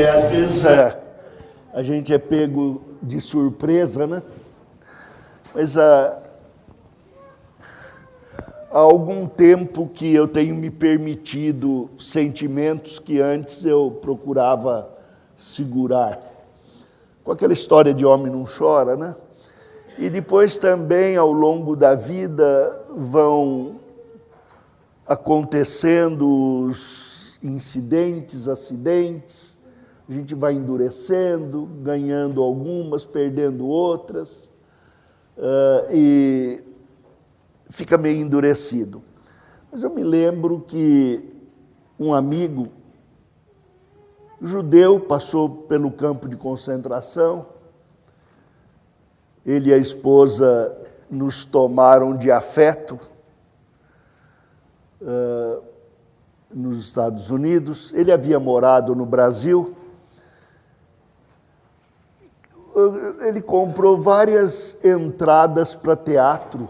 Às vezes a gente é pego de surpresa, né? Mas há algum tempo que eu tenho me permitido sentimentos que antes eu procurava segurar. Com aquela história de homem não chora, né? E depois também, ao longo da vida, vão acontecendo os incidentes, acidentes, a gente vai endurecendo, ganhando algumas, perdendo outras, e fica meio endurecido. Mas eu me lembro que um amigo judeu passou pelo campo de concentração, ele e a esposa nos tomaram de afeto nos Estados Unidos. Ele havia morado no Brasil. Ele comprou várias entradas para teatro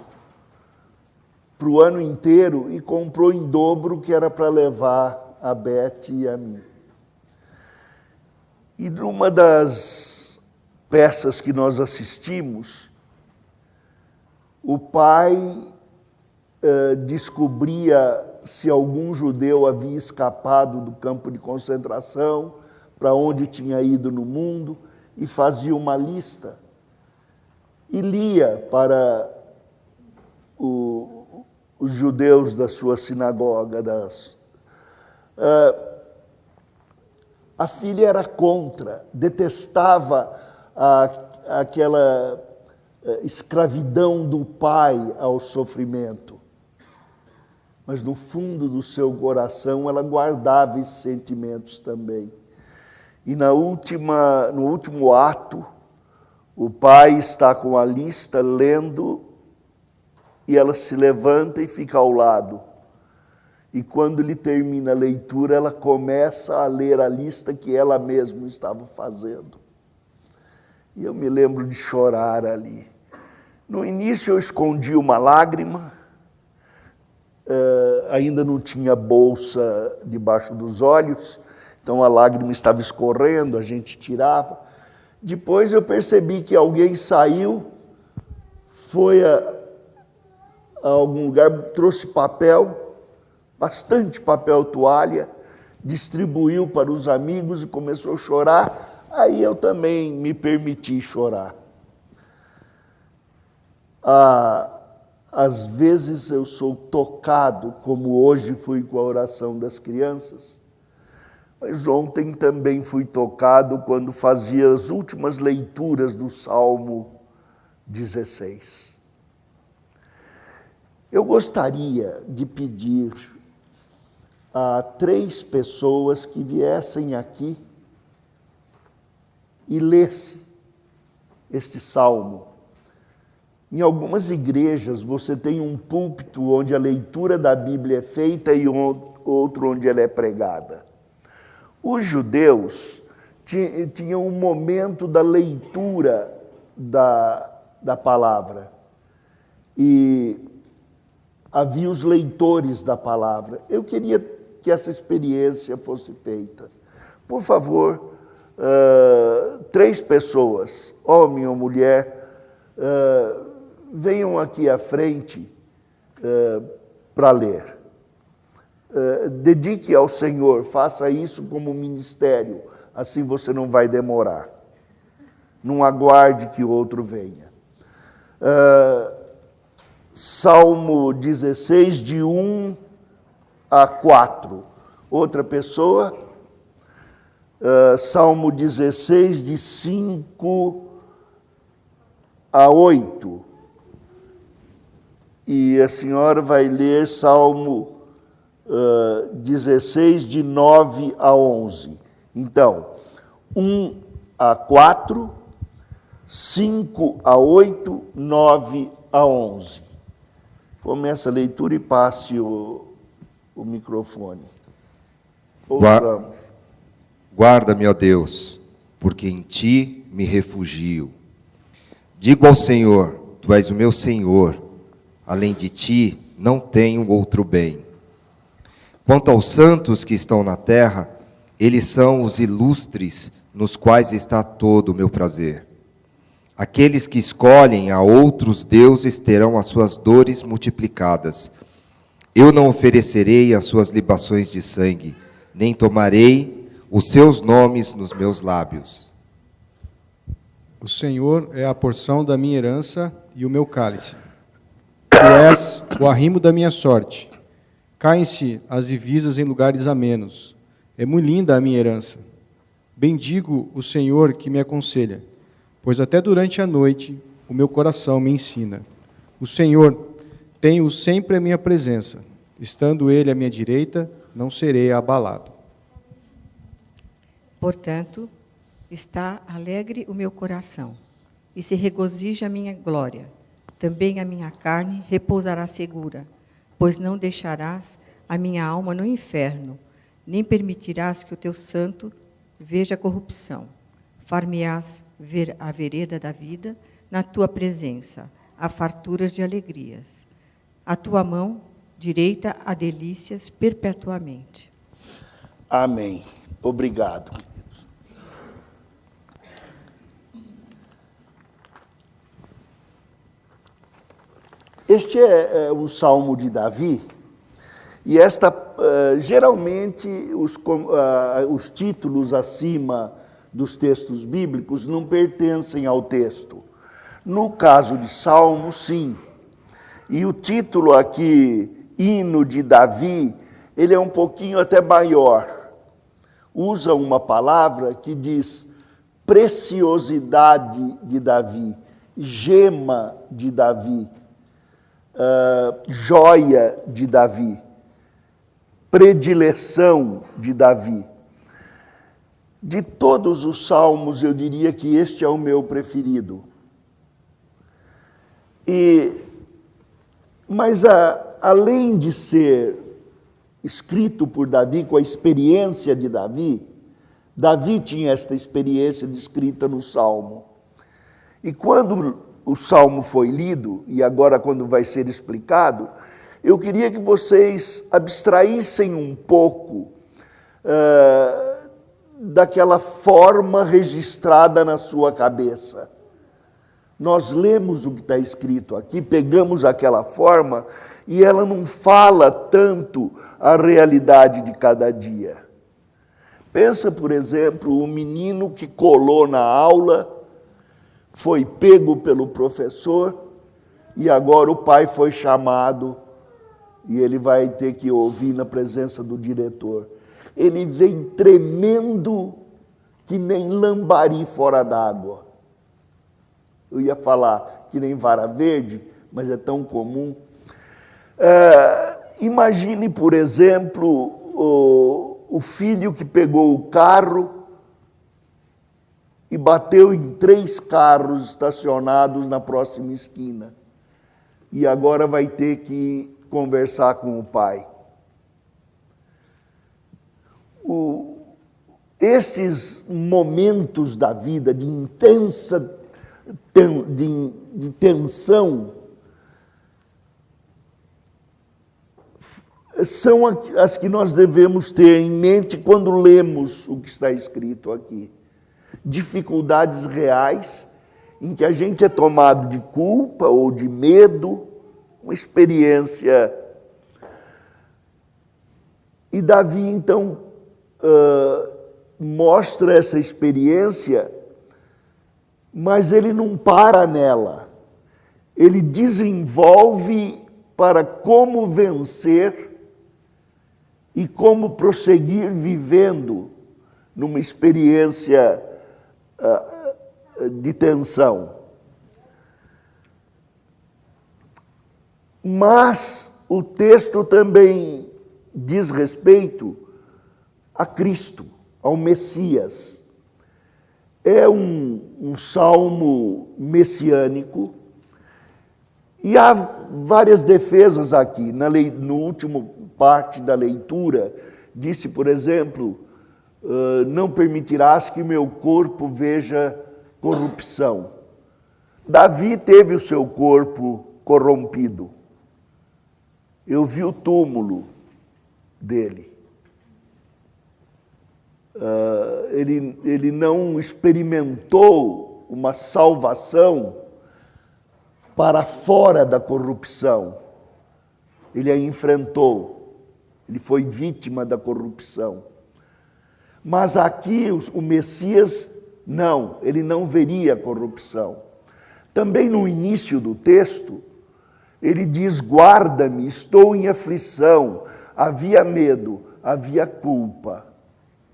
para o ano inteiro e comprou em dobro, que era para levar a Beth e a mim. E numa das peças que nós assistimos, o pai descobria se algum judeu havia escapado do campo de concentração, para onde tinha ido no mundo, e fazia uma lista e lia para os judeus da sua sinagoga. A filha era contra, detestava aquela escravidão do pai ao sofrimento. Mas no fundo do seu coração ela guardava esses sentimentos também. E no último ato, o pai está com a lista lendo e ela se levanta e fica ao lado. E quando ele termina a leitura, ela começa a ler a lista que ela mesma estava fazendo. E eu me lembro de chorar ali. No início eu escondi uma lágrima, ainda não tinha bolsa debaixo dos olhos, então a lágrima estava escorrendo, a gente tirava. Depois eu percebi que alguém saiu, foi a algum lugar, trouxe papel, bastante papel toalha, distribuiu para os amigos e começou a chorar. Aí eu também me permiti chorar. Às vezes eu sou tocado, como hoje fui com a oração das crianças, mas ontem também fui tocado quando fazia as últimas leituras do Salmo 16. Eu gostaria de pedir a 3 pessoas que viessem aqui e lessem este salmo. Em algumas igrejas você tem um púlpito onde a leitura da Bíblia é feita e outro onde ela é pregada. Os judeus tinham um momento da leitura da palavra e havia os leitores da palavra. Eu queria que essa experiência fosse feita. Por favor, 3 pessoas, homem ou mulher, venham aqui à frente para ler. Dedique ao Senhor, faça isso como ministério, assim você não vai demorar. Não aguarde que outro venha. Salmo 16, de 1 a 4. Outra pessoa. Salmo 16, de 5 a 8. E a senhora vai ler Salmo 16, de 9 a 11. Então, 1 a 4, 5 a 8, 9 a 11. Começa a leitura e passe o microfone. Ouçamos. Guarda-me, ó Deus, porque em ti me refugio. Digo ao Senhor, tu és o meu Senhor, além de ti não tenho outro bem. Quanto aos santos que estão na terra, Eles são os ilustres nos quais está todo o meu prazer. Aqueles que escolhem a outros deuses terão as suas dores multiplicadas. Eu não oferecerei as suas libações de sangue, nem tomarei os seus nomes nos meus lábios. O Senhor é a porção da minha herança e o meu cálice. Tu és o arrimo da minha sorte. Caem-se as divisas em lugares amenos. É muito linda a minha herança. Bendigo o Senhor que me aconselha, pois até durante a noite o meu coração me ensina. O Senhor tem-o sempre à minha presença. Estando Ele à minha direita, não serei abalado. Portanto, está alegre o meu coração, e se regozija a minha glória. Também a minha carne repousará segura, pois não deixarás a minha alma no inferno, nem permitirás que o teu santo veja corrupção. Far-me-ás ver a vereda da vida, na tua presença, há farturas de alegrias. A tua mão direita há delícias perpetuamente. Amém. Obrigado, queridos. Este é o Salmo de Davi, e geralmente os títulos acima dos textos bíblicos não pertencem ao texto. No caso de Salmo, sim. E o título aqui, Hino de Davi, ele é um pouquinho até maior. Usa uma palavra que diz preciosidade de Davi, gema de Davi, joia de Davi, predileção de Davi. De todos os salmos, eu diria que este é o meu preferido. Mas além de ser escrito por Davi, com a experiência de Davi, Davi tinha esta experiência descrita no Salmo. E quando o Salmo foi lido, e agora quando vai ser explicado, eu queria que vocês abstraíssem um pouco daquela forma registrada na sua cabeça. Nós lemos o que está escrito aqui, pegamos aquela forma e ela não fala tanto a realidade de cada dia. Pensa, por exemplo, o menino que colou na aula, foi pego pelo professor e agora o pai foi chamado e ele vai ter que ouvir na presença do diretor. Ele vem tremendo que nem lambari fora d'água. Eu ia falar que nem vara verde, mas é tão comum. Imagine, por exemplo, o filho que pegou o carro e bateu em 3 carros estacionados na próxima esquina. E agora vai ter que conversar com o pai. Esses momentos da vida de intensa de tensão são as que nós devemos ter em mente quando lemos o que está escrito aqui. Dificuldades reais em que a gente é tomado de culpa ou de medo, uma experiência. E Davi, então, mostra essa experiência, mas ele não para nela. Ele desenvolve para como vencer e como prosseguir vivendo numa experiência de tensão. Mas o texto também diz respeito a Cristo, ao Messias. É um salmo messiânico e há várias defesas aqui. No último parte da leitura, disse, por exemplo, não permitirás que meu corpo veja corrupção. Davi teve o seu corpo corrompido. Eu vi o túmulo dele. ele não experimentou uma salvação para fora da corrupção. Ele a enfrentou. Ele foi vítima da corrupção. Mas aqui o Messias, não, ele não veria a corrupção. Também no início do texto, ele diz: guarda-me, estou em aflição. Havia medo, havia culpa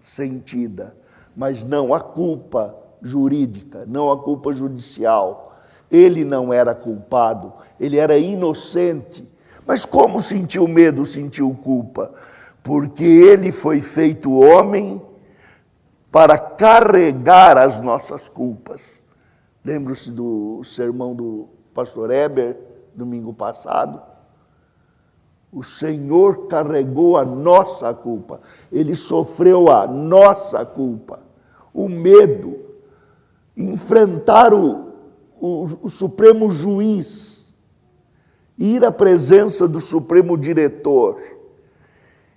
sentida, mas não a culpa jurídica, não a culpa judicial. Ele não era culpado, ele era inocente. Mas como sentiu medo, sentiu culpa? Porque ele foi feito homem para carregar as nossas culpas. Lembra-se do sermão do pastor Heber, domingo passado? O Senhor carregou a nossa culpa. Ele sofreu a nossa culpa. O medo, enfrentar o Supremo Juiz, ir à presença do Supremo Diretor,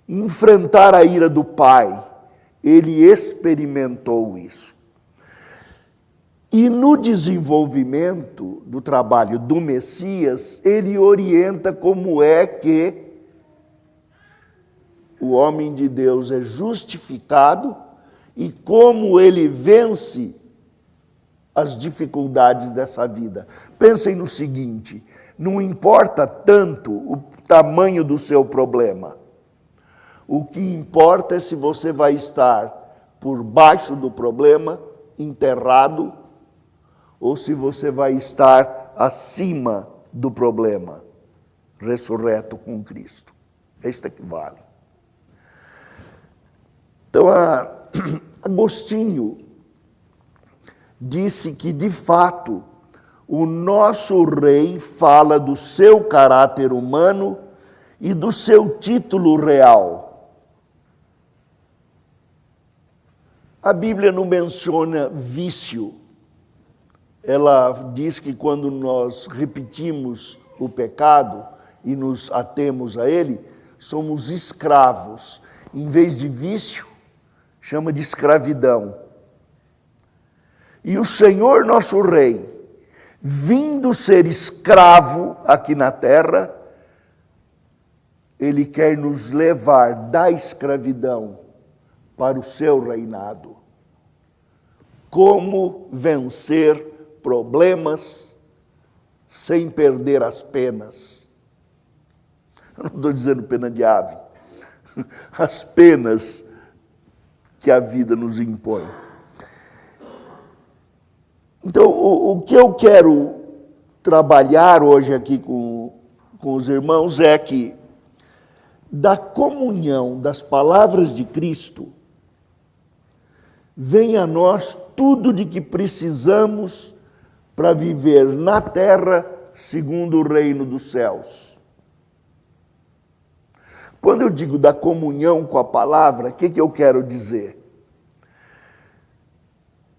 enfrentar a ira do Pai. Ele experimentou isso. E no desenvolvimento do trabalho do Messias, ele orienta como é que o homem de Deus é justificado e como ele vence as dificuldades dessa vida. Pensem no seguinte: não importa tanto o tamanho do seu problema. O que importa é se você vai estar por baixo do problema, enterrado, ou se você vai estar acima do problema, ressurreto com Cristo. Este é que vale. Então, Agostinho disse que, de fato, o nosso rei fala do seu caráter humano e do seu título real. A Bíblia não menciona vício. Ela diz que quando nós repetimos o pecado e nos atemos a ele, somos escravos. Em vez de vício, chama de escravidão. E o Senhor nosso Rei, vindo ser escravo aqui na terra, Ele quer nos levar da escravidão para o seu reinado. Como vencer problemas sem perder as penas. Eu não estou dizendo pena de ave. As penas que a vida nos impõe. Então, o que eu quero trabalhar hoje aqui com os irmãos é que, da comunhão das palavras de Cristo, vem a nós tudo de que precisamos para viver na terra segundo o reino dos céus. Quando eu digo da comunhão com a palavra, o que eu quero dizer?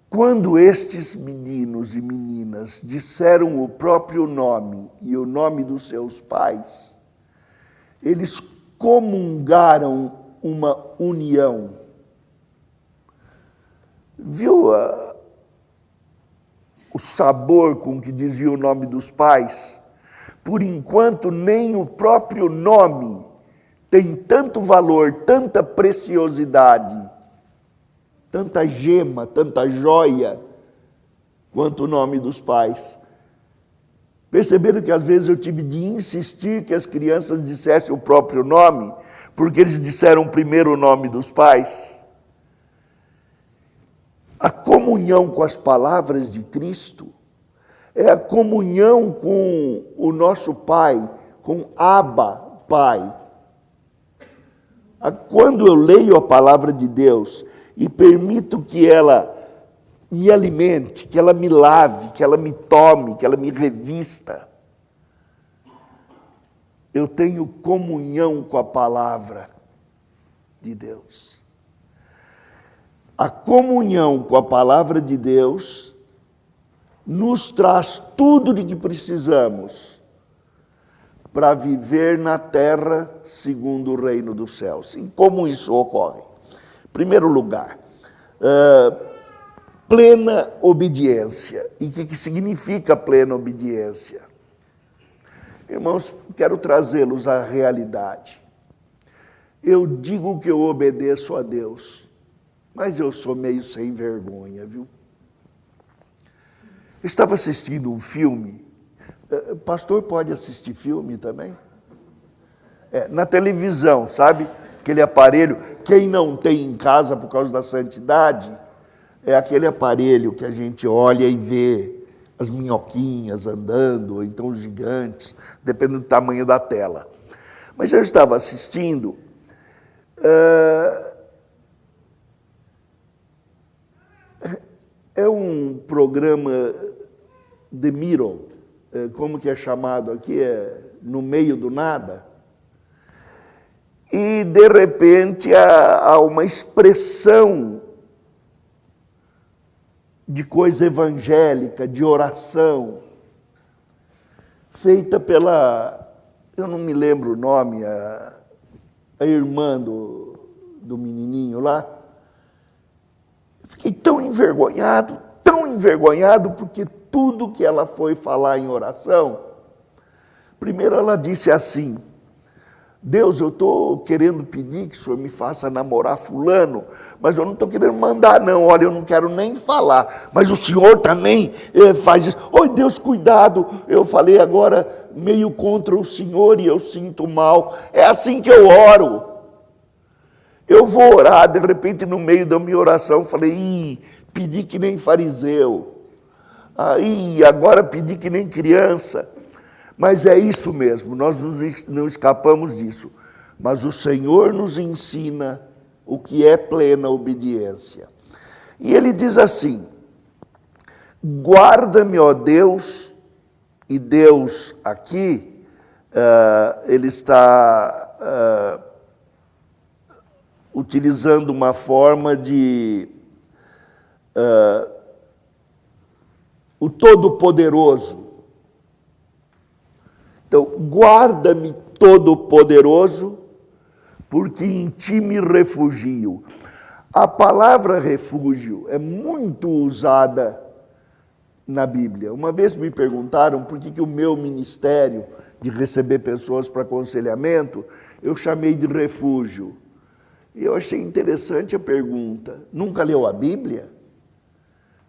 Quando estes meninos e meninas disseram o próprio nome e o nome dos seus pais, eles comungaram uma união. Viu o sabor com que dizia o nome dos pais? Por enquanto, nem o próprio nome tem tanto valor, tanta preciosidade, tanta gema, tanta joia, quanto o nome dos pais. Perceberam que às vezes eu tive de insistir que as crianças dissessem o próprio nome, porque eles disseram primeiro o nome dos pais? A comunhão com as palavras de Cristo é a comunhão com o nosso Pai, com Abba, Pai. Quando eu leio a palavra de Deus e permito que ela me alimente, que ela me lave, que ela me tome, que ela me revista, eu tenho comunhão com a palavra de Deus. A comunhão com a palavra de Deus nos traz tudo de que precisamos para viver na terra segundo o reino dos céus. E como isso ocorre? Em primeiro lugar, plena obediência. E o que significa plena obediência? Irmãos, quero trazê-los à realidade. Eu digo que eu obedeço a Deus, mas eu sou meio sem vergonha, viu? Estava assistindo um filme. Pastor pode assistir filme também? Na televisão, sabe? Aquele aparelho, quem não tem em casa por causa da santidade, é aquele aparelho que a gente olha e vê as minhoquinhas andando, ou então os gigantes, dependendo do tamanho da tela. Mas eu estava assistindo, é um programa The Middle, como que é chamado aqui, no meio do nada. E, de repente, há uma expressão de coisa evangélica, de oração, feita pela, eu não me lembro o nome, a irmã do menininho lá. Fiquei tão envergonhado, porque tudo que ela foi falar em oração, primeiro ela disse assim: Deus, eu estou querendo pedir que o Senhor me faça namorar fulano, mas eu não estou querendo mandar não, olha, eu não quero nem falar, mas o Senhor também faz isso. Oi, Deus, cuidado, eu falei agora meio contra o Senhor e eu sinto mal. É assim que eu oro. Eu vou orar, de repente no meio da minha oração, falei, pedi que nem fariseu. Agora pedi que nem criança. Mas é isso mesmo, nós não escapamos disso. Mas o Senhor nos ensina o que é plena obediência. E ele diz assim: guarda-me, ó Deus, e Deus aqui, ele está utilizando uma forma de o Todo-Poderoso. Então, guarda-me, Todo-Poderoso, porque em ti me refugio. A palavra refúgio é muito usada na Bíblia. Uma vez me perguntaram por que o meu ministério de receber pessoas para aconselhamento, eu chamei de refúgio. E eu achei interessante a pergunta. Nunca leu a Bíblia?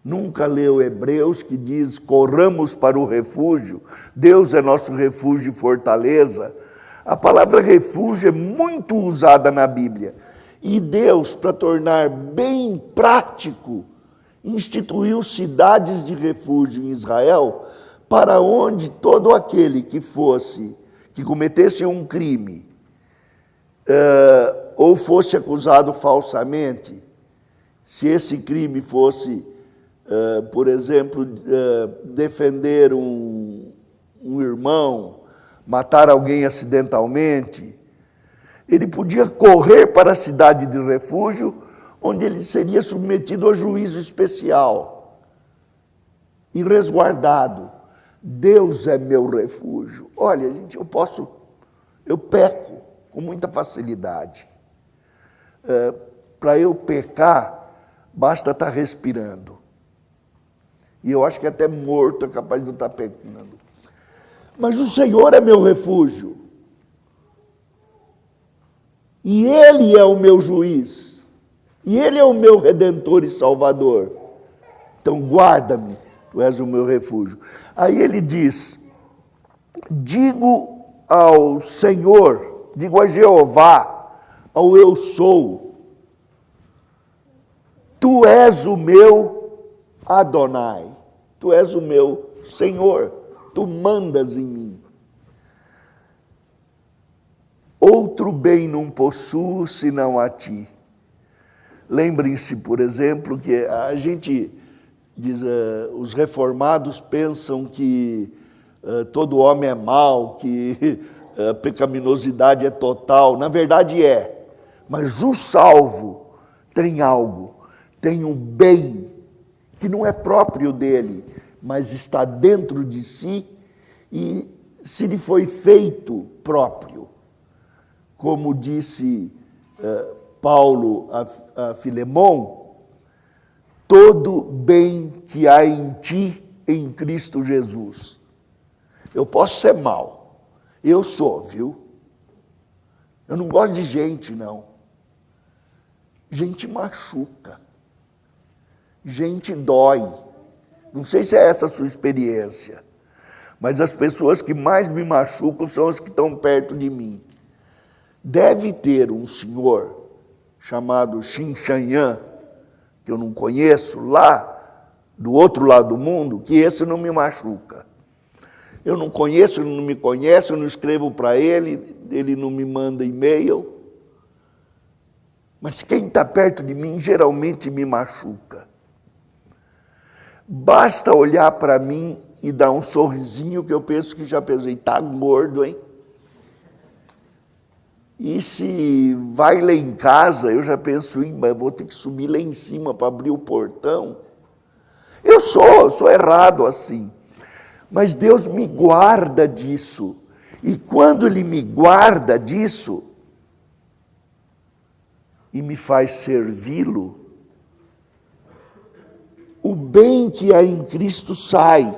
Nunca leu Hebreus, que diz, corramos para o refúgio, Deus é nosso refúgio e fortaleza. A palavra refúgio é muito usada na Bíblia. E Deus, para tornar bem prático, instituiu cidades de refúgio em Israel, para onde todo aquele que cometesse um crime, ou fosse acusado falsamente, se esse crime fosse por exemplo, defender um irmão, matar alguém acidentalmente, ele podia correr para a cidade de refúgio, onde ele seria submetido a juízo especial e resguardado. Deus é meu refúgio. Olha, gente, eu peco com muita facilidade. Para eu pecar, basta estar respirando. E eu acho que até morto é capaz de não estar pecando. Mas o Senhor é meu refúgio. E Ele é o meu juiz. E Ele é o meu redentor e salvador. Então guarda-me, tu és o meu refúgio. Aí ele diz, digo ao Senhor, digo a Jeová, ao eu sou, tu és o meu Adonai, tu és o meu Senhor, tu mandas em mim. Outro bem não possuo senão a ti. Lembrem-se, por exemplo, que a gente diz, os reformados pensam que todo homem é mau, que a pecaminosidade é total. Na verdade é, mas o salvo tem algo, tem um bem que não é próprio dele, mas está dentro de si e se lhe foi feito próprio. Como disse Paulo a Filemon, todo bem que há em ti, em Cristo Jesus. Eu posso ser mau, eu sou, viu? Eu não gosto de gente, não. Gente machuca, gente dói. Não sei se é essa a sua experiência, mas as pessoas que mais me machucam são as que estão perto de mim. Deve ter um senhor chamado Xinxanhan, que eu não conheço, lá do outro lado do mundo, que esse não me machuca. Eu não conheço, ele não me conhece, eu não escrevo para ele, ele não me manda e-mail. Mas quem está perto de mim geralmente me machuca. Basta olhar para mim e dar um sorrisinho que eu penso que já pensei, tá gordo, hein? E se vai lá em casa, eu já penso, mas vou ter que subir lá em cima para abrir o portão. Eu sou errado assim. Mas Deus me guarda disso. E quando Ele me guarda disso e me faz servi-lo, o bem que há em Cristo sai,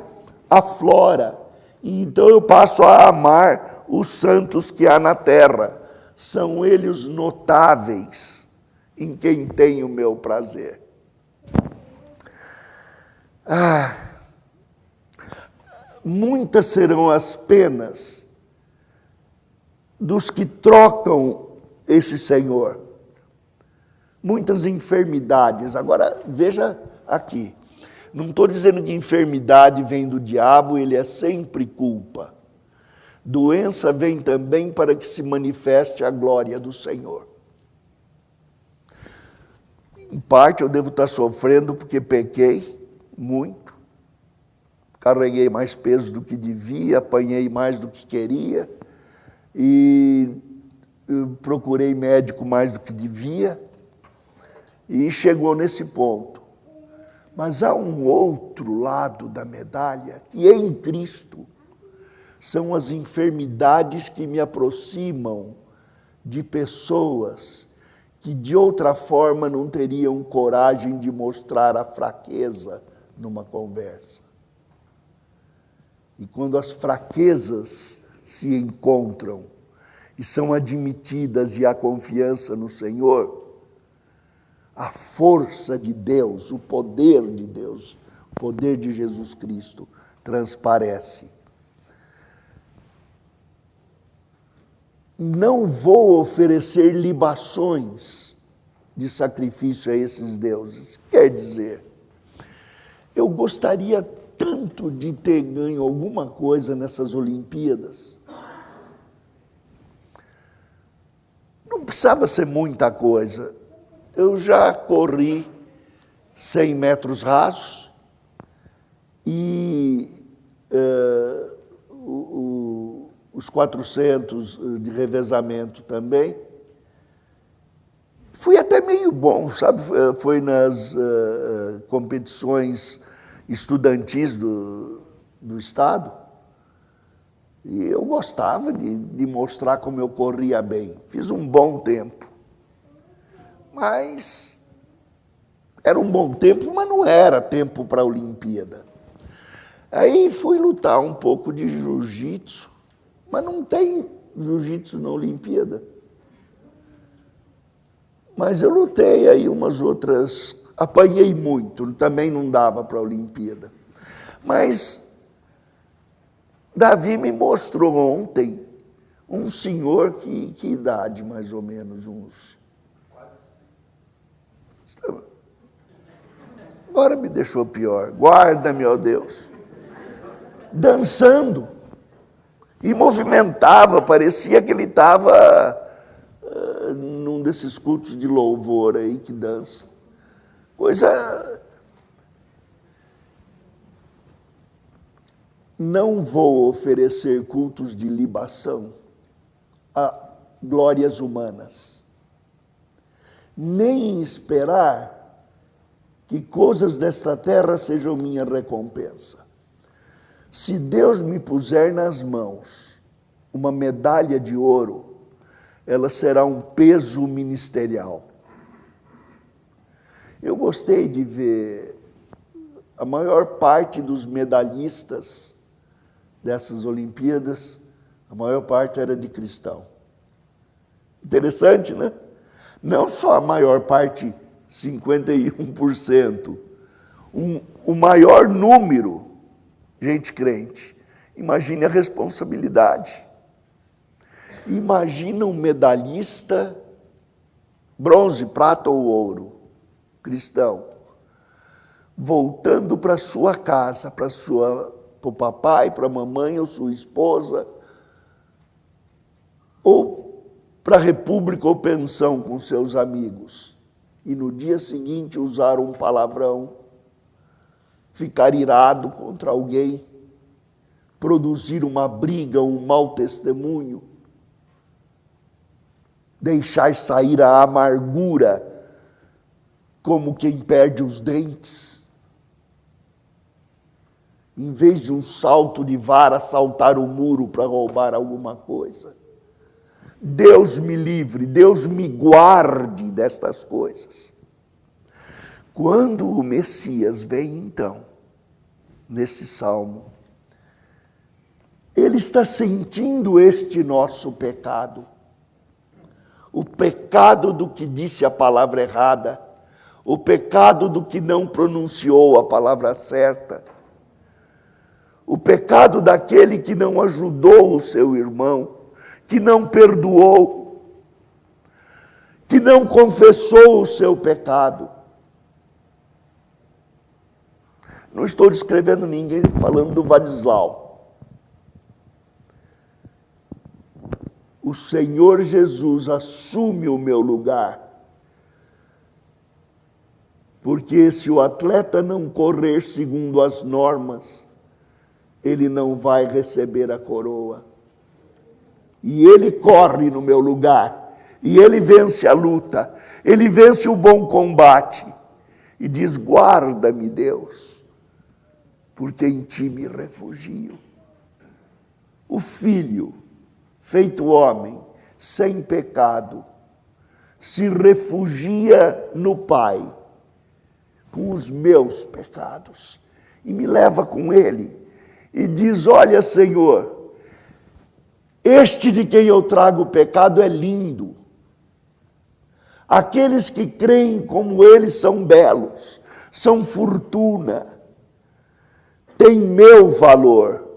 aflora. E então eu passo a amar os santos que há na terra. São eles os notáveis em quem tenho o meu prazer. Muitas serão as penas dos que trocam esse Senhor. Muitas enfermidades. Agora, veja aqui. Não estou dizendo que enfermidade vem do diabo, ele é sempre culpa. Doença vem também para que se manifeste a glória do Senhor. Em parte eu devo estar sofrendo porque pequei muito, carreguei mais peso do que devia, apanhei mais do que queria e procurei médico mais do que devia e chegou nesse ponto. Mas há um outro lado da medalha que é em Cristo. São as enfermidades que me aproximam de pessoas que de outra forma não teriam coragem de mostrar a fraqueza numa conversa. E quando as fraquezas se encontram e são admitidas e há confiança no Senhor, a força de Deus, o poder de Deus, o poder de Jesus Cristo transparece. Não vou oferecer libações de sacrifício a esses deuses. Quer dizer, eu gostaria tanto de ter ganho alguma coisa nessas Olimpíadas. Não precisava ser muita coisa. Eu já corri 100 metros rasos e os 400 de revezamento também. Fui até meio bom, sabe? Foi nas competições estudantis do Estado. E eu gostava de mostrar como eu corria bem. Fiz um bom tempo. Mas era um bom tempo, mas não era tempo para a Olimpíada. Aí fui lutar um pouco de jiu-jitsu, mas não tem jiu-jitsu na Olimpíada. Mas eu lutei aí umas outras, apanhei muito, também não dava para a Olimpíada. Mas Davi me mostrou ontem um senhor que idade mais ou menos, uns... Agora me deixou pior. Guarda-me, ó Deus. Dançando. E movimentava, parecia que ele estava num desses cultos de louvor aí que dança. Coisa... Não vou oferecer cultos de libação a glórias humanas, nem esperar que coisas desta terra sejam minha recompensa. Se Deus me puser nas mãos uma medalha de ouro, ela será um peso ministerial. Eu gostei de ver a maior parte dos medalhistas dessas Olimpíadas, a maior parte era de cristão. Interessante, né? Não só a maior parte, 51%, o maior número, gente crente. Imagine a responsabilidade. Imagina um medalhista, bronze, prata ou ouro, cristão, voltando para sua casa, para o papai, para a mamãe ou sua esposa, ou para a república ou pensão com seus amigos, e no dia seguinte usar um palavrão, ficar irado contra alguém, produzir uma briga, um mau testemunho, deixar sair a amargura como quem perde os dentes. Em vez de um salto de vara, saltar o muro para roubar alguma coisa. Deus me livre, Deus me guarde destas coisas. Quando o Messias vem, então, nesse salmo, ele está sentindo este nosso pecado. O pecado do que disse a palavra errada, o pecado do que não pronunciou a palavra certa, o pecado daquele que não ajudou o seu irmão, que não perdoou, que não confessou o seu pecado. Não estou descrevendo ninguém, falando do Vadislau. O Senhor Jesus assume o meu lugar, porque se o atleta não correr segundo as normas, ele não vai receber a coroa. E ele corre no meu lugar, e ele vence a luta, ele vence o bom combate, e diz: guarda-me, Deus, porque em ti me refugio. O Filho, feito homem, sem pecado, se refugia no Pai, com os meus pecados, e me leva com ele, e diz: olha, Senhor, este de quem eu trago o pecado é lindo. Aqueles que creem como eles são belos, são fortuna, têm meu valor.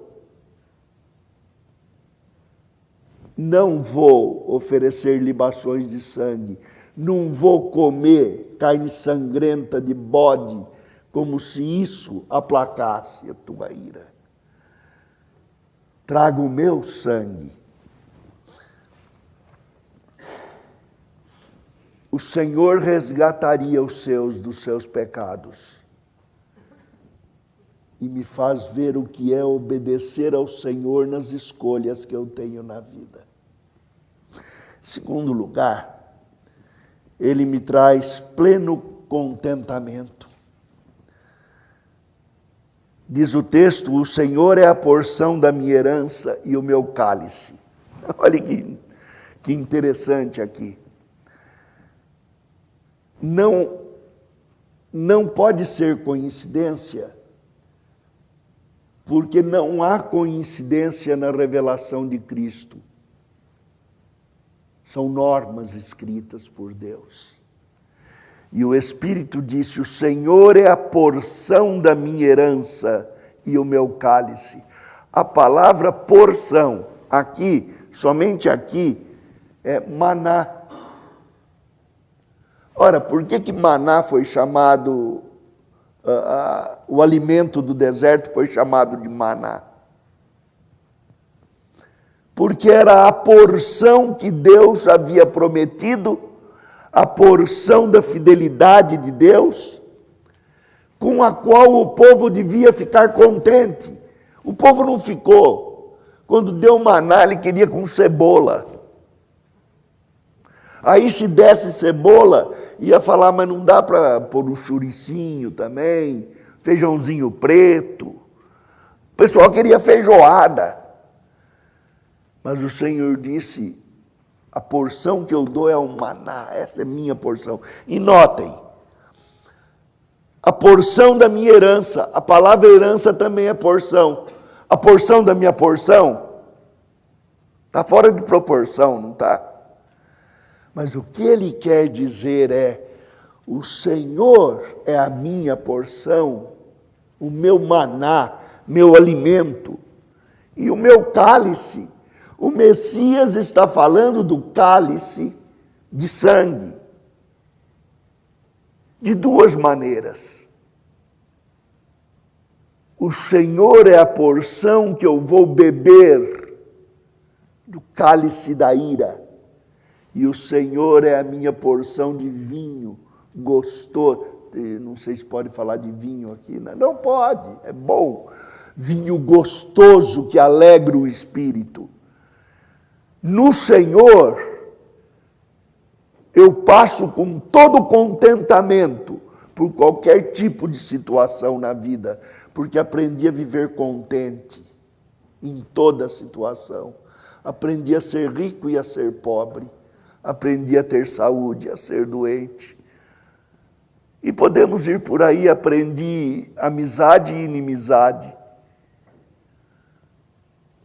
Não vou oferecer libações de sangue, não vou comer carne sangrenta de bode, como se isso aplacasse a tua ira. Trago o meu sangue. O Senhor resgataria os seus dos seus pecados e me faz ver o que é obedecer ao Senhor nas escolhas que eu tenho na vida. Segundo lugar, ele me traz pleno contentamento. Diz o texto: o Senhor é a porção da minha herança e o meu cálice. Olha que interessante aqui. Não pode ser coincidência, porque não há coincidência na revelação de Cristo. São normas escritas por Deus. E o Espírito disse: o Senhor é a porção da minha herança e o meu cálice. A palavra porção, aqui, somente aqui, é maná. Ora, por que maná foi chamado, o alimento do deserto foi chamado de maná? Porque era a porção que Deus havia prometido, a porção da fidelidade de Deus, com a qual o povo devia ficar contente. O povo não ficou. Quando deu maná, ele queria com cebola. Aí se desse cebola, ia falar: mas não dá para pôr um churicinho também, feijãozinho preto. O pessoal queria feijoada. Mas o Senhor disse: a porção que eu dou é um maná, essa é minha porção. E notem, a porção da minha herança. A palavra herança também é porção. A porção da minha porção está fora de proporção, não está? Mas o que ele quer dizer é: o Senhor é a minha porção, o meu maná, meu alimento e o meu cálice. O Messias está falando do cálice de sangue, de duas maneiras. O Senhor é a porção que eu vou beber do cálice da ira, e o Senhor é a minha porção de vinho gostoso. Não sei se pode falar de vinho aqui, né? Não pode, é bom. Vinho gostoso que alegra o espírito. No Senhor, eu passo com todo contentamento por qualquer tipo de situação na vida, porque aprendi a viver contente em toda situação. Aprendi a ser rico e a ser pobre. Aprendi a ter saúde, a ser doente. E podemos ir por aí, aprendi amizade e inimizade.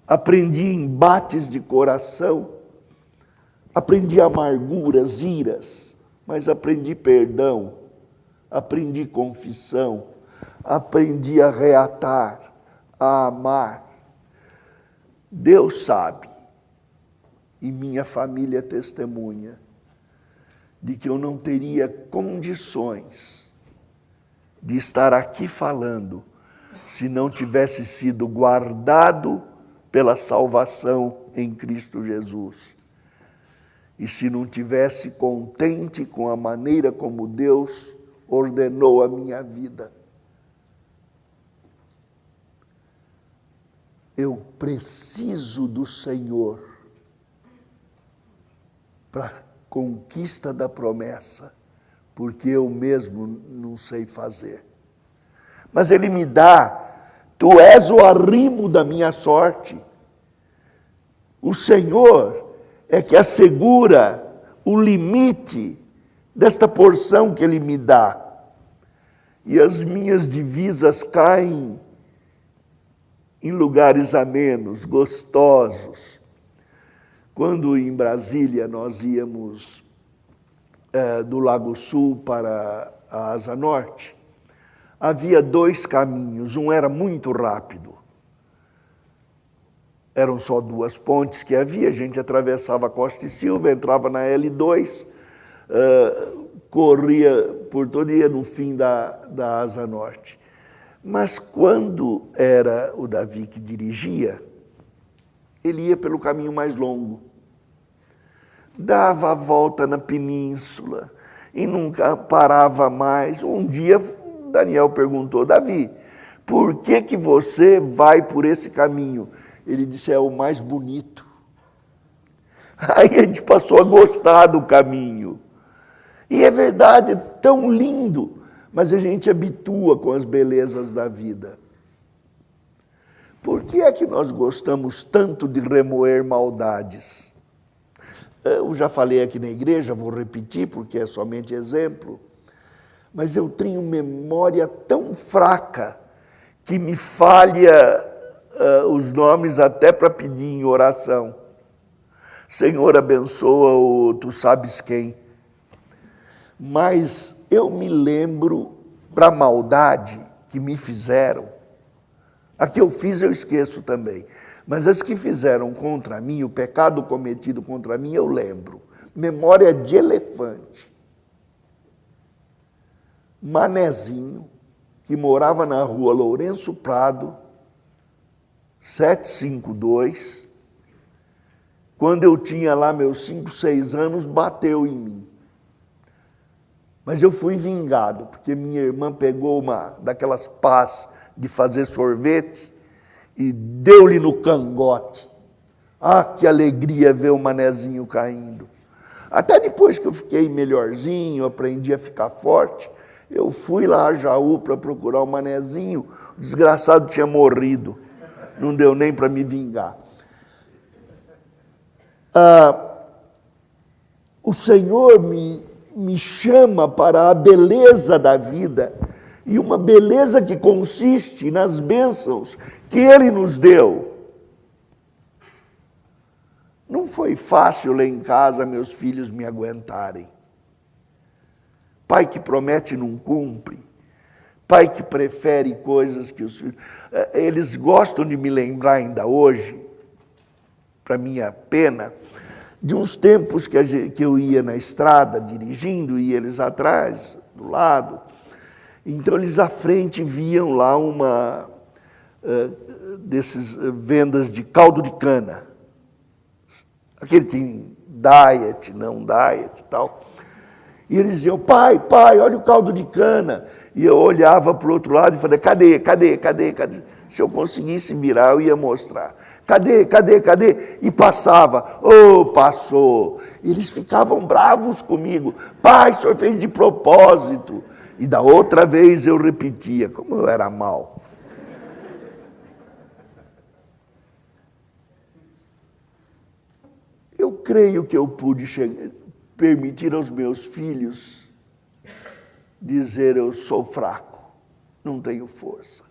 Aprendi embates de coração. Aprendi amarguras, iras, mas aprendi perdão. Aprendi confissão. Aprendi a reatar, a amar. Deus sabe, e minha família testemunha, de que eu não teria condições de estar aqui falando se não tivesse sido guardado pela salvação em Cristo Jesus. E se não tivesse contente com a maneira como Deus ordenou a minha vida. Eu preciso do Senhor para a conquista da promessa, porque eu mesmo não sei fazer. Mas Ele me dá, tu és o arrimo da minha sorte. O Senhor é que assegura o limite desta porção que Ele me dá. E as minhas divisas caem em lugares amenos, gostosos. Quando em Brasília nós íamos do Lago Sul para a Asa Norte, havia dois caminhos, um era muito rápido. Eram só duas pontes que havia, a gente atravessava a Costa e Silva, entrava na L2, corria por todo dia no fim da Asa Norte. Mas quando era o Davi que dirigia, ele ia pelo caminho mais longo. Dava a volta na península e nunca parava mais. Um dia Daniel perguntou: Davi, por que você vai por esse caminho? Ele disse: é o mais bonito. Aí a gente passou a gostar do caminho. E é verdade, é tão lindo. Mas a gente habitua com as belezas da vida. Por que é que nós gostamos tanto de remoer maldades? Eu já falei aqui na igreja, vou repetir porque é somente exemplo. Mas eu tenho memória tão fraca que me falha os nomes até para pedir em oração. Senhor, abençoa o tu sabes quem. Mas eu me lembro para a maldade que me fizeram. A que eu fiz eu esqueço também. Mas as que fizeram contra mim, o pecado cometido contra mim, eu lembro. Memória de elefante. Manezinho, que morava na rua Lourenço Prado, 752. Quando eu tinha lá meus 5, 6 anos, bateu em mim. Mas eu fui vingado, porque minha irmã pegou uma daquelas pás de fazer sorvete e deu-lhe no cangote. Ah, que alegria ver o manezinho caindo. Até depois que eu fiquei melhorzinho, aprendi a ficar forte, eu fui lá a Jaú para procurar o manezinho, o desgraçado tinha morrido. Não deu nem para me vingar. O Senhor me chama para a beleza da vida e uma beleza que consiste nas bênçãos que Ele nos deu. Não foi fácil lá em casa meus filhos me aguentarem. Pai que promete e não cumpre. Pai que prefere coisas que os filhos... Eles gostam de me lembrar ainda hoje, para minha pena, de uns tempos que eu ia na estrada dirigindo e eles atrás, do lado. Então eles à frente viam lá uma desses vendas de caldo de cana. Aquele tem diet, não diet e tal. E eles diziam, pai, olha o caldo de cana. E eu olhava para o outro lado e falei, cadê? Se eu conseguisse virar, eu ia mostrar. Cadê? E passava. Passou. E eles ficavam bravos comigo. Pai, o senhor fez de propósito. E da outra vez eu repetia, como eu era mal. Eu creio que eu pude permitir aos meus filhos dizer, eu sou fraco, não tenho força,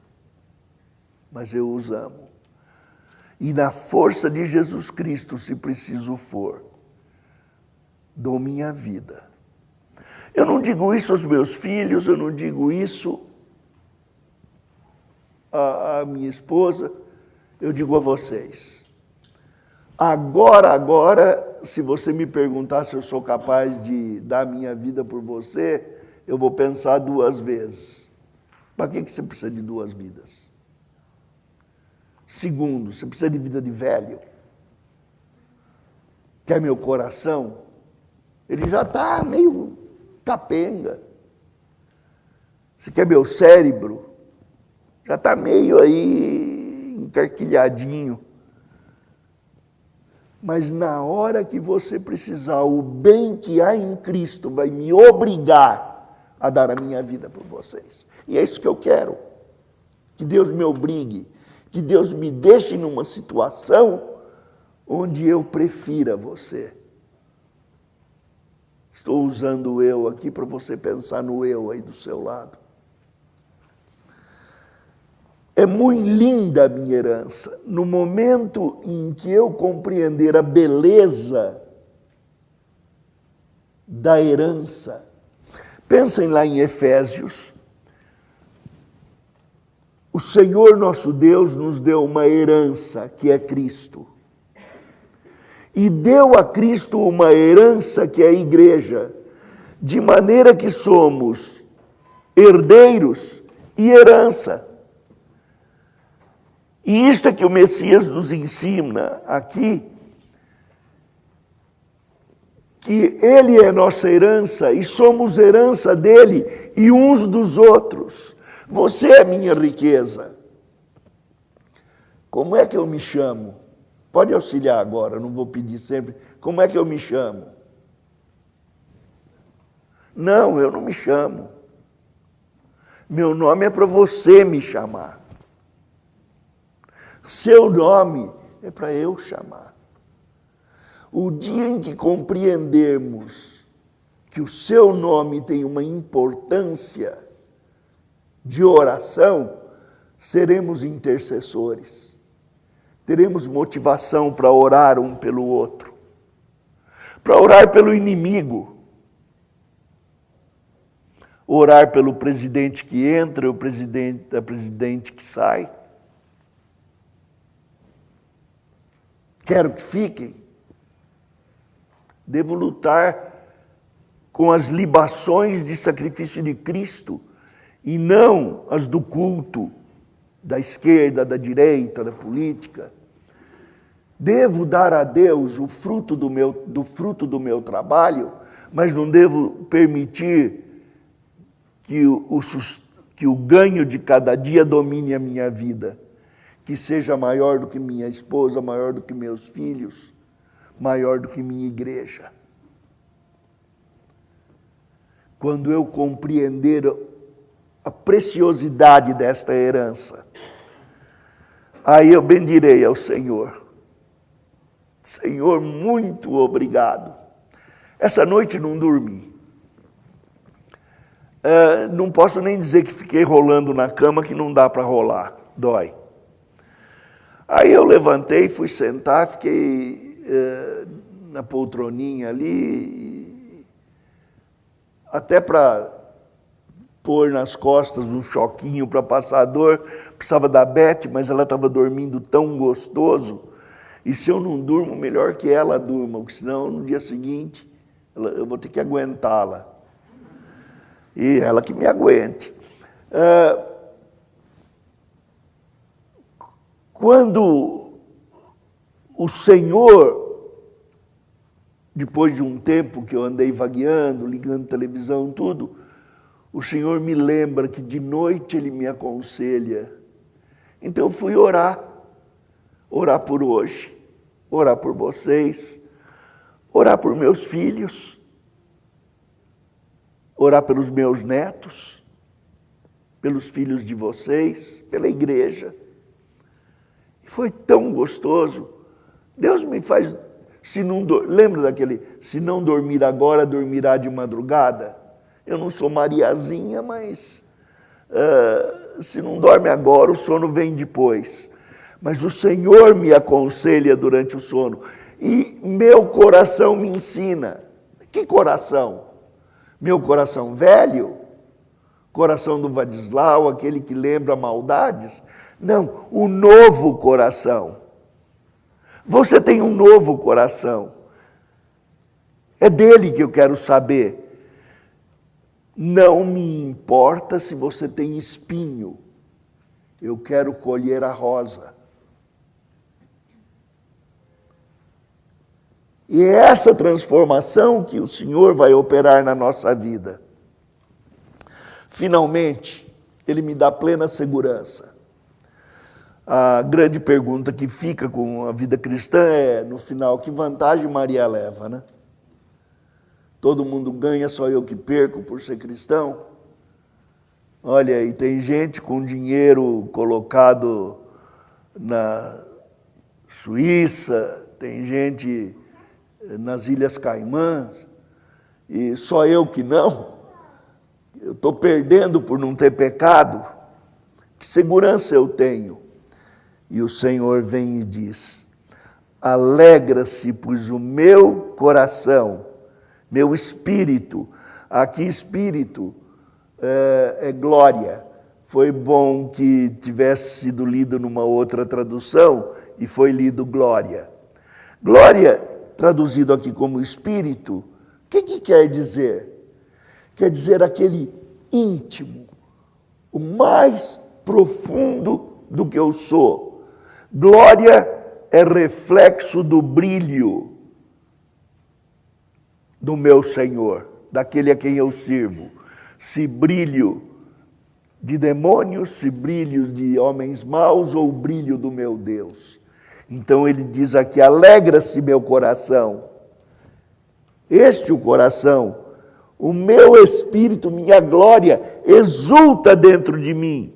mas eu os amo. E na força de Jesus Cristo, se preciso for, dou minha vida. Eu não digo isso aos meus filhos, eu não digo isso à minha esposa, eu digo a vocês. Agora, se você me perguntar se eu sou capaz de dar minha vida por você, eu vou pensar 2 vezes. Para que você precisa de 2 vidas? Segundo, você precisa de vida de velho. Quer meu coração? Ele já está meio capenga. Você quer meu cérebro? Já está meio aí encarquilhadinho. Mas na hora que você precisar, o bem que há em Cristo vai me obrigar a dar a minha vida por vocês. E é isso que eu quero. Que Deus me obrigue, que Deus me deixe numa situação onde eu prefira você. Estou usando o eu aqui para você pensar no eu aí do seu lado. É muito linda a minha herança. No momento em que eu compreender a beleza da herança, pensem lá em Efésios. O Senhor nosso Deus nos deu uma herança que é Cristo. E deu a Cristo uma herança que é a igreja, de maneira que somos herdeiros e herança. E isto é que o Messias nos ensina aqui, que Ele é nossa herança e somos herança dEle e uns dos outros. Você é minha riqueza. Como é que eu me chamo? Pode auxiliar agora, não vou pedir sempre. Como é que eu me chamo? Não, eu não me chamo. Meu nome é para você me chamar. Seu nome é para eu chamar. O dia em que compreendermos que o seu nome tem uma importância de oração, seremos intercessores. Teremos motivação para orar um pelo outro, para orar pelo inimigo, orar pelo presidente que entra, a presidente que sai. Quero que fiquem. Devo lutar com as libações de sacrifício de Cristo e não as do culto, da esquerda, da direita, da política. Devo dar a Deus o fruto do meu trabalho, mas não devo permitir que o ganho de cada dia domine a minha vida. Que seja maior do que minha esposa, maior do que meus filhos, maior do que minha igreja. Quando eu compreender a preciosidade desta herança, aí eu bendirei ao Senhor. Senhor, muito obrigado. Essa noite não dormi. Não posso nem dizer que fiquei rolando na cama, que não dá para rolar, dói. Aí eu levantei, fui sentar, fiquei na poltroninha ali, até para pôr nas costas um choquinho para passar a dor, precisava da Beth, mas ela estava dormindo tão gostoso, e se eu não durmo, melhor que ela durma, porque senão no dia seguinte eu vou ter que aguentá-la. E ela que me aguente. Quando o Senhor, depois de um tempo que eu andei vagueando, ligando televisão, tudo, o Senhor me lembra que de noite Ele me aconselha. Então eu fui orar por hoje, orar por vocês, orar por meus filhos, orar pelos meus netos, pelos filhos de vocês, pela igreja. E foi tão gostoso. Deus me faz, lembra daquele, se não dormir agora, dormirá de madrugada? Eu não sou Mariazinha, mas se não dorme agora, o sono vem depois. Mas o Senhor me aconselha durante o sono. E meu coração me ensina. Que coração? Meu coração velho? Coração do Vadislau, aquele que lembra maldades? Não, o novo coração. Você tem um novo coração. É dele que eu quero saber. Não me importa se você tem espinho. Eu quero colher a rosa. E é essa transformação que o Senhor vai operar na nossa vida. Finalmente, Ele me dá plena segurança. A grande pergunta que fica com a vida cristã é, no final, que vantagem Maria leva, né? Todo mundo ganha, só eu que perco por ser cristão. Olha, e tem gente com dinheiro colocado na Suíça, tem gente nas Ilhas Caimãs, e só eu que não. Eu estou perdendo por não ter pecado. Que segurança eu tenho? E o Senhor vem e diz: alegra-se, pois o meu coração, meu espírito, aqui espírito é glória. Foi bom que tivesse sido lido numa outra tradução e foi lido glória. Glória, traduzido aqui como espírito, o que quer dizer? Quer dizer aquele íntimo, o mais profundo do que eu sou. Glória é reflexo do brilho do meu Senhor, daquele a quem eu sirvo. Se brilho de demônios, se brilho de homens maus ou brilho do meu Deus. Então ele diz aqui, alegra-se meu coração. Este o coração, o meu espírito, minha glória, exulta dentro de mim.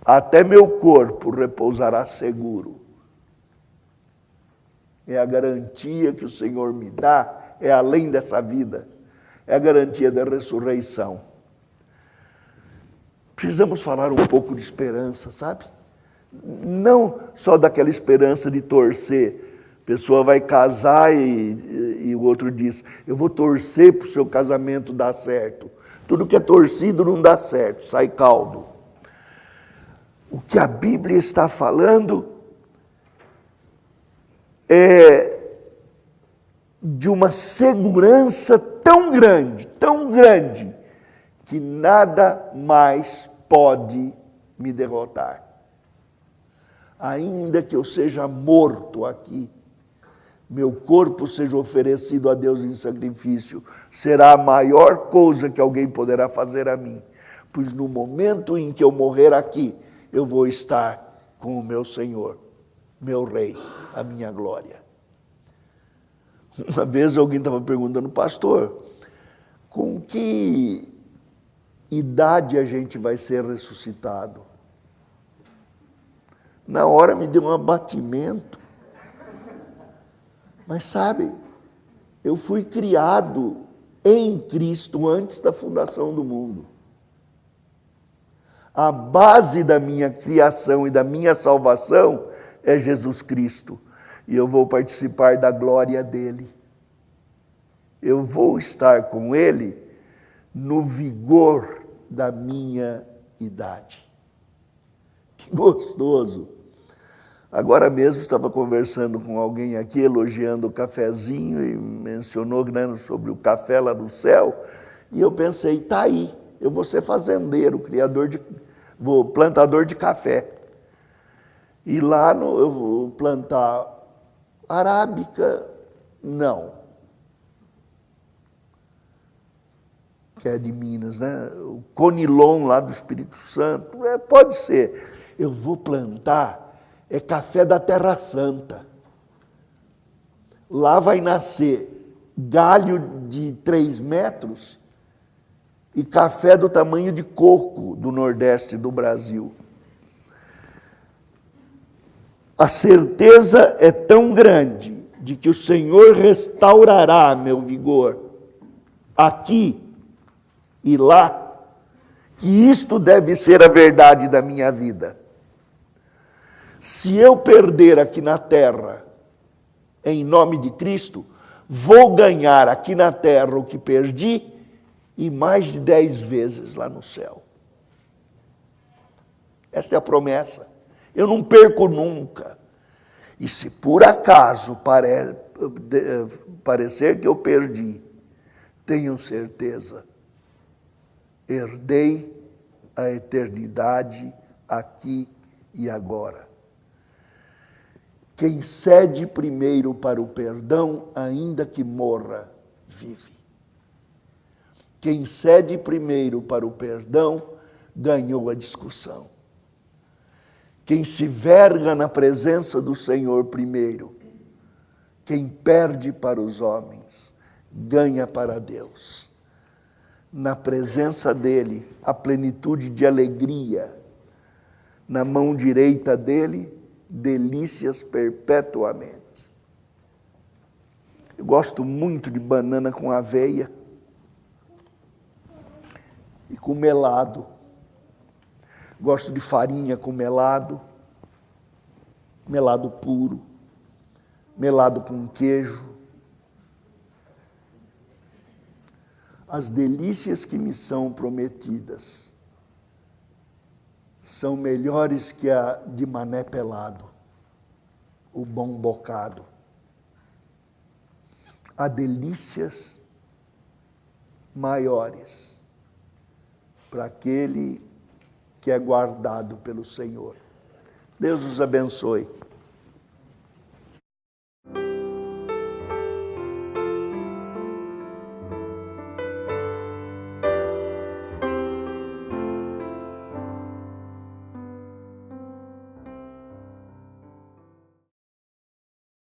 Até meu corpo repousará seguro. É a garantia que o Senhor me dá, é além dessa vida. É a garantia da ressurreição. Precisamos falar um pouco de esperança, sabe? Não só daquela esperança de torcer. A pessoa vai casar e o outro diz, eu vou torcer para o seu casamento dar certo. Tudo que é torcido não dá certo, sai caldo. O que a Bíblia está falando é de uma segurança tão grande, que nada mais pode me derrotar. Ainda que eu seja morto aqui, meu corpo seja oferecido a Deus em sacrifício, será a maior coisa que alguém poderá fazer a mim, pois no momento em que eu morrer aqui, eu vou estar com o meu Senhor, meu Rei, a minha glória. Uma vez alguém estava perguntando, pastor, com que idade a gente vai ser ressuscitado? Na hora me deu um abatimento. Mas sabe, eu fui criado em Cristo antes da fundação do mundo. A base da minha criação e da minha salvação é Jesus Cristo. E eu vou participar da glória dele. Eu vou estar com ele no vigor da minha idade. Que gostoso! Agora mesmo estava conversando com alguém aqui, elogiando o cafezinho e mencionou, né, sobre o café lá no céu. E eu pensei, tá aí, eu vou ser fazendeiro, plantador de café. E lá eu vou plantar arábica, não. Que é de Minas, né? O conilon lá do Espírito Santo, pode ser. Eu vou plantar café da Terra Santa. Lá vai nascer galho de 3 metros e café do tamanho de coco do Nordeste do Brasil. A certeza é tão grande de que o Senhor restaurará meu vigor aqui e lá, que isto deve ser a verdade da minha vida. Se eu perder aqui na terra, em nome de Cristo, vou ganhar aqui na terra o que perdi e mais de 10 vezes lá no céu. Essa é a promessa. Eu não perco nunca. E se por acaso parecer que eu perdi, tenho certeza, herdei a eternidade aqui e agora. Quem cede primeiro para o perdão, ainda que morra, vive. Quem cede primeiro para o perdão, ganhou a discussão. Quem se verga na presença do Senhor primeiro, quem perde para os homens, ganha para Deus. Na presença dele, a plenitude de alegria. Na mão direita dele, delícias perpetuamente. Eu gosto muito de banana com aveia e com melado. Gosto de farinha com melado, melado puro, melado com queijo. As delícias que me são prometidas são melhores que a de mané pelado, o bom bocado. Há delícias maiores para aquele que é guardado pelo Senhor. Deus os abençoe.